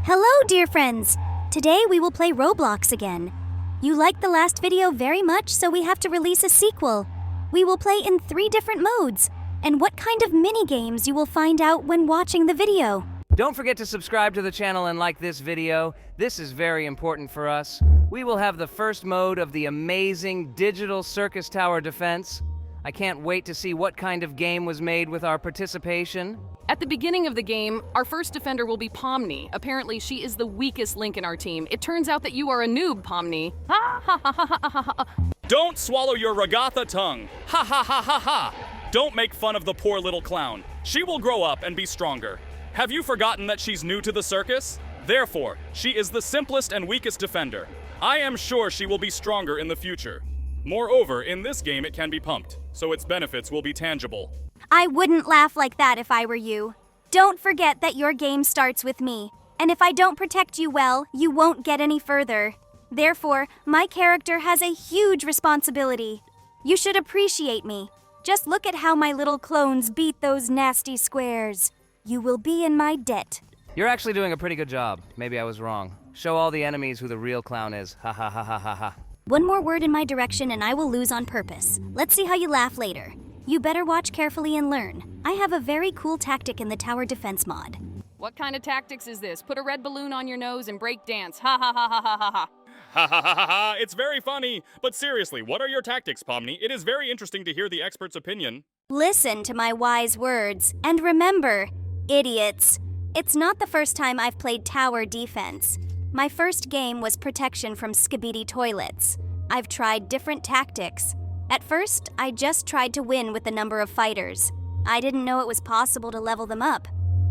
Hello, dear friends! Today we will play Roblox again. You liked the last video very much, so we have to release a sequel. We will play in 3 different modes, and what kind of mini-games you will find out when watching the video. Don't forget to subscribe to the channel and like this video. This is very important for us. We will have the first mode of the amazing digital Circus Tower defense. I can't wait to see what kind of game was made with our participation. At the beginning of the game, our first defender will be Pomni. Apparently, she is the weakest link in our team. It turns out that you are a noob, Pomni. Ha ha ha ha ha ha ha. Don't swallow your regatha tongue. Ha ha ha ha ha. Don't make fun of the poor little clown. She will grow up and be stronger. Have you forgotten that she's new to the circus? Therefore, she is the simplest and weakest defender. I am sure she will be stronger in the future. Moreover, in this game it can be pumped, so its benefits will be tangible. I wouldn't laugh like that if I were you. Don't forget that your game starts with me, and if I don't protect you well, you won't get any further. Therefore, my character has a huge responsibility. You should appreciate me. Just look at how my little clones beat those nasty squares. You will be in my debt. You're actually doing a pretty good job. Maybe I was wrong. Show all the enemies who the real clown is. Ha ha ha ha ha ha. One more word in my direction and I will lose on purpose. Let's see how you laugh later. You better watch carefully and learn. I have a very cool tactic in the tower defense mod. What kind of tactics is this? Put a red balloon on your nose and break dance. Ha ha ha ha ha ha ha. Ha ha ha ha ha, it's very funny. But seriously, what are your tactics, Pomni? It is very interesting to hear the expert's opinion. Listen to my wise words, and remember, idiots, it's not the first time I've played tower defense. My first game was protection from skibidi toilets. I've tried different tactics. At first, I just tried to win with the number of fighters. I didn't know it was possible to level them up,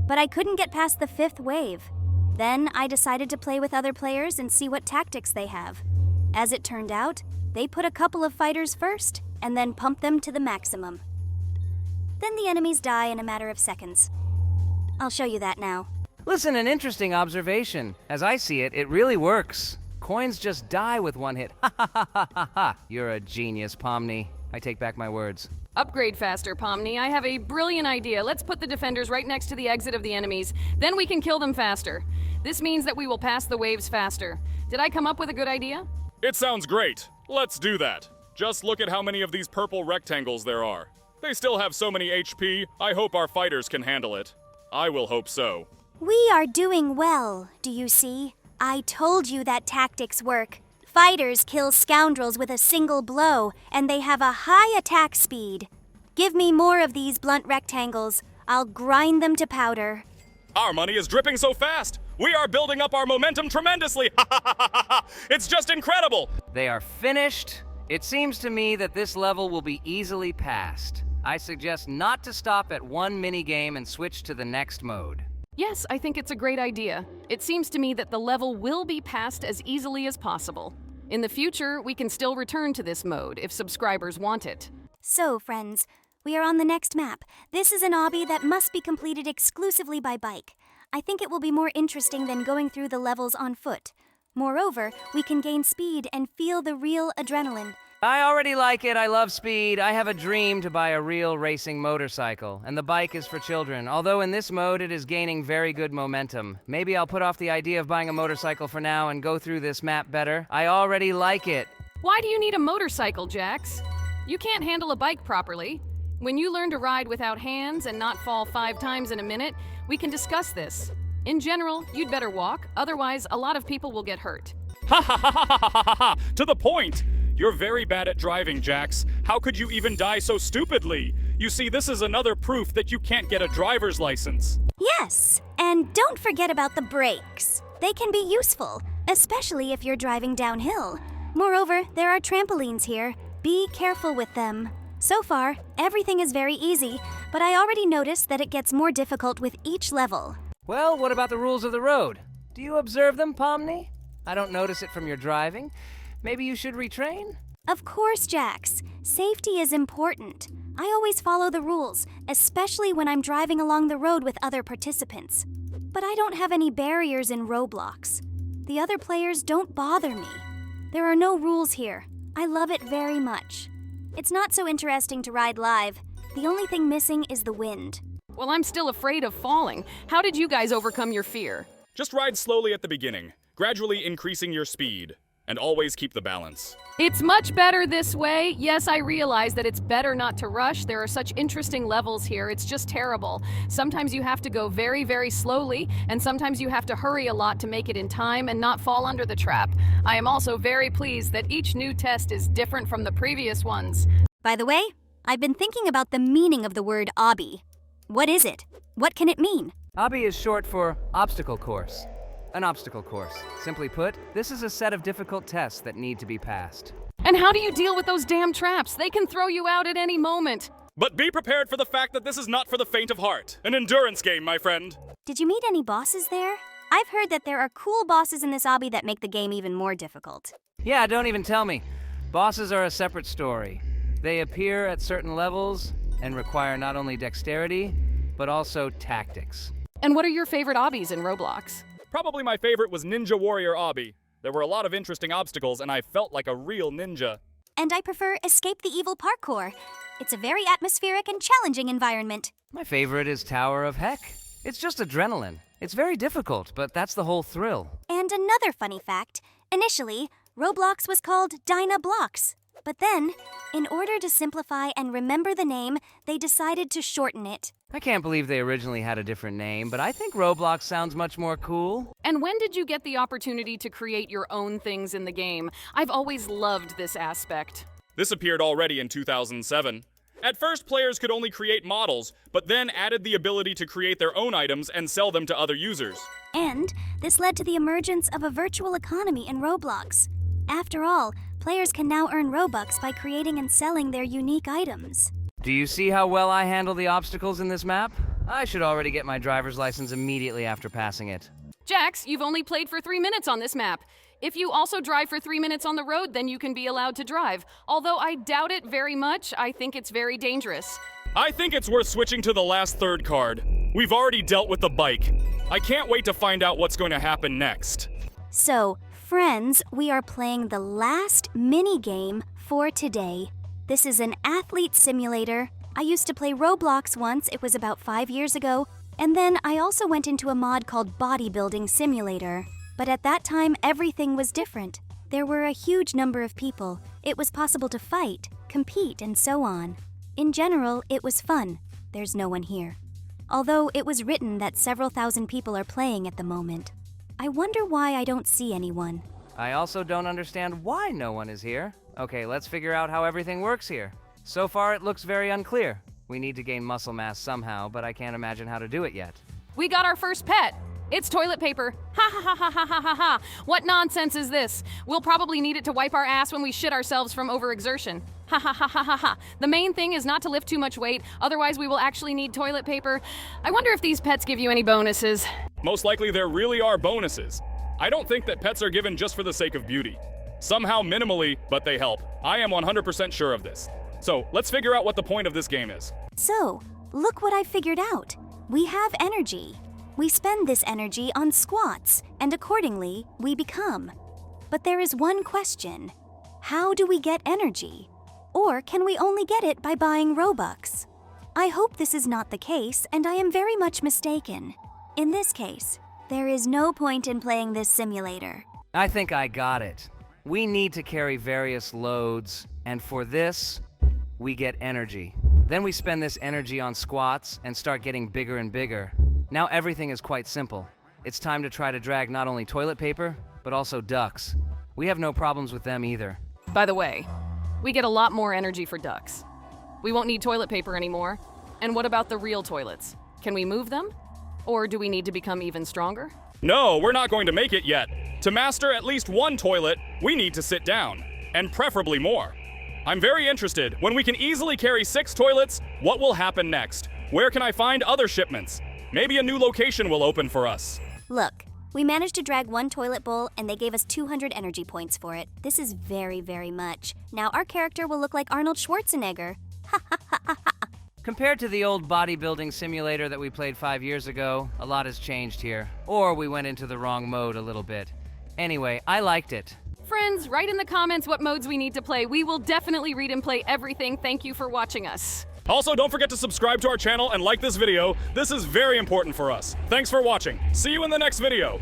but I couldn't get past the 5th wave. Then I decided to play with other players and see what tactics they have. As it turned out, they put a couple of fighters first and then pumped them to the maximum. Then the enemies die in a matter of seconds. I'll show you that now. Listen, an interesting observation. As I see it, it really works. Coins just die with one hit. Ha ha ha ha ha ha. You're a genius, Pomni. I take back my words. Upgrade faster, Pomni. I have a brilliant idea. Let's put the defenders right next to the exit of the enemies. Then we can kill them faster. This means that we will pass the waves faster. Did I come up with a good idea? It sounds great. Let's do that. Just look at how many of these purple rectangles there are. They still have so many HP. I hope our fighters can handle it. I will hope so. We are doing well, do you see? I told you that tactics work. Fighters kill scoundrels with a single blow, and they have a high attack speed. Give me more of these blunt rectangles. I'll grind them to powder. Our money is dripping so fast. We are building up our momentum tremendously. Ha ha ha ha ha. It's just incredible. They are finished. It seems to me that this level will be easily passed. I suggest not to stop at one minigame and switch to the next mode. Yes, I think it's a great idea. It seems to me that the level will be passed as easily as possible. In the future, we can still return to this mode if subscribers want it. So, friends, we are on the next map. This is an obby that must be completed exclusively by bike. I think it will be more interesting than going through the levels on foot. Moreover, we can gain speed and feel the real adrenaline. I already like it. I love speed. I have a dream to buy a real racing motorcycle, and the bike is for children. Although in this mode, it is gaining very good momentum. Maybe I'll put off the idea of buying a motorcycle for now and go through this map better. I already like it. Why do you need a motorcycle, Jax? You can't handle a bike properly. When you learn to ride without hands and not fall 5 times in a minute, we can discuss this. In general, you'd better walk, otherwise a lot of people will get hurt. Ha ha ha ha ha ha ha. To the point. You're very bad at driving, Jax. How could you even die so stupidly? You see, this is another proof that you can't get a driver's license. Yes, and don't forget about the brakes. They can be useful, especially if you're driving downhill. Moreover, there are trampolines here. Be careful with them. So far, everything is very easy, but I already noticed that it gets more difficult with each level. Well, what about the rules of the road? Do you observe them, Pomni? I don't notice it from your driving. Maybe you should retrain? Of course, Jax. Safety is important. I always follow the rules, especially when I'm driving along the road with other participants. But I don't have any barriers in Roblox. The other players don't bother me. There are no rules here. I love it very much. It's not so interesting to ride live. The only thing missing is the wind. Well, I'm still afraid of falling. How did you guys overcome your fear? Just ride slowly at the beginning, gradually increasing your speed, and always keep the balance. It's much better this way. Yes, I realize that it's better not to rush. There are such interesting levels here. It's just terrible. Sometimes you have to go very, very slowly, and sometimes you have to hurry a lot to make it in time and not fall under the trap. I am also very pleased that each new test is different from the previous ones. By the way, I've been thinking about the meaning of the word obby. What is it? What can it mean? Obby is short for obstacle course. An obstacle course. Simply put, this is a set of difficult tests that need to be passed. And how do you deal with those damn traps? They can throw you out at any moment. But be prepared for the fact that this is not for the faint of heart. An endurance game, my friend. Did you meet any bosses there? I've heard that there are cool bosses in this obby that make the game even more difficult. Yeah, don't even tell me. Bosses are a separate story. They appear at certain levels and require not only dexterity, but also tactics. And what are your favorite obbies in Roblox? Probably my favorite was Ninja Warrior Obby. There were a lot of interesting obstacles, and I felt like a real ninja. And I prefer Escape the Evil Parkour. It's a very atmospheric and challenging environment. My favorite is Tower of Heck. It's just adrenaline. It's very difficult, but that's the whole thrill. And another funny fact, initially, Roblox was called Dyna Blocks. But then, in order to simplify and remember the name, they decided to shorten it. I can't believe they originally had a different name, but I think Roblox sounds much more cool. And when did you get the opportunity to create your own things in the game? I've always loved this aspect. This appeared already in 2007. At first, players could only create models, but then added the ability to create their own items and sell them to other users. And this led to the emergence of a virtual economy in Roblox. After all, players can now earn Robux by creating and selling their unique items. Do you see how well I handle the obstacles in this map? I should already get my driver's license immediately after passing it. Jax, you've only played for 3 minutes on this map. If you also drive for 3 minutes on the road, then you can be allowed to drive. Although I doubt it very much, I think it's very dangerous. I think it's worth switching to the last third card. We've already dealt with the bike. I can't wait to find out what's going to happen next. So, friends, we are playing the last mini-game for today. This is an athlete simulator. I used to play Roblox once, it was about 5 years ago, and then I also went into a mod called Bodybuilding Simulator. But at that time, everything was different. There were a huge number of people. It was possible to fight, compete, and so on. In general, it was fun. There's no one here. Although it was written that several thousand people are playing at the moment. I wonder why I don't see anyone. I also don't understand why no one is here. Okay, let's figure out how everything works here. So far, it looks very unclear. We need to gain muscle mass somehow, but I can't imagine how to do it yet. We got our first pet. It's toilet paper. Ha ha ha ha ha ha ha ha. What nonsense is this? We'll probably need it to wipe our ass when we shit ourselves from overexertion. Ha ha ha ha ha ha. The main thing is not to lift too much weight, otherwise we will actually need toilet paper. I wonder if these pets give you any bonuses. Most likely there really are bonuses. I don't think that pets are given just for the sake of beauty. Somehow minimally, but they help. I am 100% sure of this. So let's figure out what the point of this game is. So, look what I figured out. We have energy. We spend this energy on squats, and accordingly, we become. But there is one question. How do we get energy? Or can we only get it by buying Robux? I hope this is not the case, and I am very much mistaken. In this case, there is no point in playing this simulator. I think I got it. We need to carry various loads, and for this, we get energy. Then we spend this energy on squats and start getting bigger and bigger. Now everything is quite simple. It's time to try to drag not only toilet paper, but also ducks. We have no problems with them either. By the way, we get a lot more energy for ducks. We won't need toilet paper anymore. And what about the real toilets? Can we move them? Or do we need to become even stronger? No, we're not going to make it yet. To master at least one toilet, we need to sit down, and preferably more. I'm very interested. When we can easily carry 6 toilets, what will happen next? Where can I find other shipments? Maybe a new location will open for us. Look, we managed to drag one toilet bowl and they gave us 200 energy points for it. This is very, very much. Now our character will look like Arnold Schwarzenegger. Compared to the old bodybuilding simulator that we played 5 years ago, a lot has changed here. Or we went into the wrong mode a little bit. Anyway, I liked it. Friends, write in the comments what modes we need to play. We will definitely read and play everything. Thank you for watching us. Also, don't forget to subscribe to our channel and like this video. This is very important for us. Thanks for watching. See you in the next video.